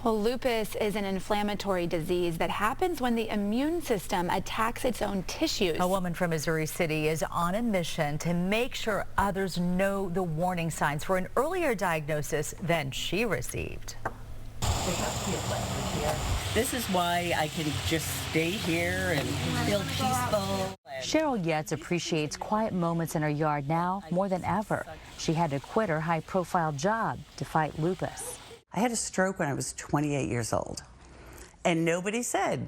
Well, lupus is an inflammatory disease that happens when the immune system attacks its own tissues. A woman from Missouri City is on a mission to make sure others know the warning signs for an earlier diagnosis than she received. This is why I can just stay here and feel peaceful. Cheryl Yetz appreciates quiet moments in her yard now more than ever. She had to quit her high-profile job to fight lupus. I had a stroke when I was 28 years old, and nobody said,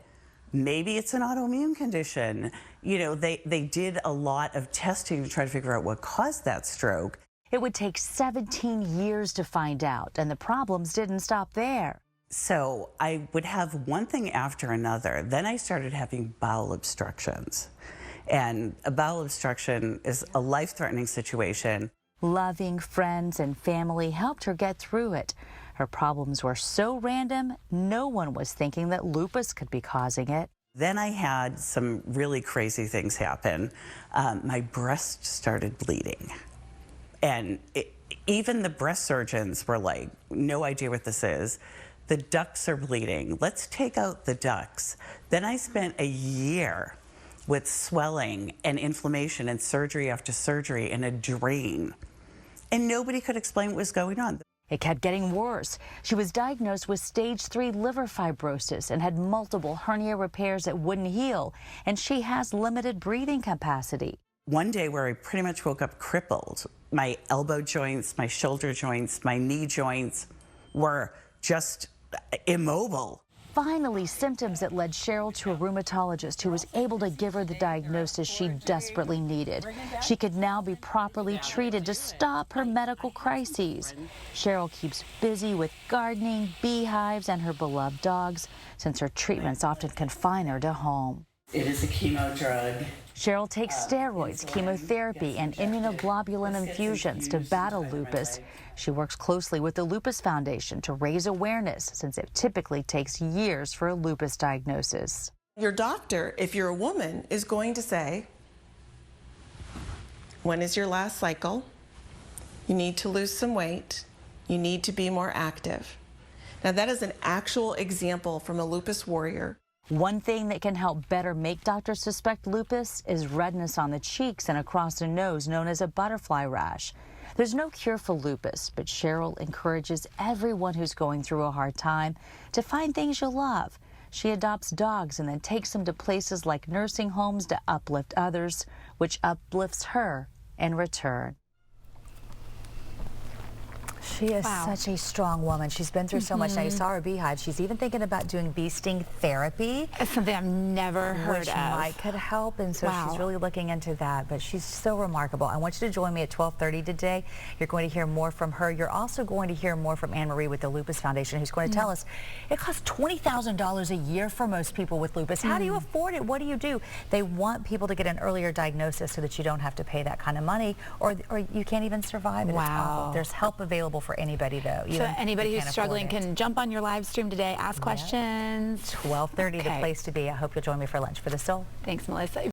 maybe it's an autoimmune condition. You know, they did a lot of testing to try to figure out what caused that stroke. It would take 17 years to find out, and the problems didn't stop there. So I would have one thing after another. Then I started having bowel obstructions. And a bowel obstruction is a life-threatening situation. Loving friends and family helped her get through it. Her problems were so random, no one was thinking that lupus could be causing it. Then I had some really crazy things happen. My breast started bleeding. And even the breast surgeons were like, no idea what this is. The ducts are bleeding. Let's take out the ducts. Then I spent a year with swelling and inflammation and surgery after surgery and a drain. And nobody could explain what was going on. It kept getting worse. She was diagnosed with stage 3 liver fibrosis and had multiple hernia repairs that wouldn't heal. And she has limited breathing capacity. One day where I pretty much woke up crippled, my elbow joints, my shoulder joints, my knee joints were just immobile. Finally, symptoms that led Cheryl to a rheumatologist who was able to give her the diagnosis she desperately needed. She could now be properly treated to stop her medical crises. Cheryl keeps busy with gardening, beehives, and her beloved dogs, since her treatments often confine her to home. It is a chemo drug. Cheryl takes steroids, chemotherapy, and immunoglobulin infusions to battle lupus. She works closely with the Lupus Foundation to raise awareness, since it typically takes years for a lupus diagnosis. Your doctor, if you're a woman, is going to say, when is your last cycle? You need to lose some weight. You need to be more active. Now, that is an actual example from a lupus warrior. One thing that can help better make doctors suspect lupus is redness on the cheeks and across the nose, known as a butterfly rash. There's no cure for lupus, but Cheryl encourages everyone who's going through a hard time to find things you love. She adopts dogs and then takes them to places like nursing homes to uplift others, which uplifts her in return. She is such a strong woman. She's been through so much. Now, you saw her beehive. She's even thinking about doing bee sting therapy. It's something I've never heard which of. might could help, and so she's really looking into that. But she's so remarkable. I want you to join me at 12:30 today. You're going to hear more from her. You're also going to hear more from Anne Marie with the Lupus Foundation, who's going to tell us it costs $20,000 a year for most people with lupus. How do you afford it? What do you do? They want people to get an earlier diagnosis so that you don't have to pay that kind of money, or you can't even survive it. It's awful. There's help available for anybody, though. So anybody who's struggling can jump on your live stream today, ask questions. 12:30, the place to be. I hope you'll join me for lunch for the soul. Thanks, Melissa.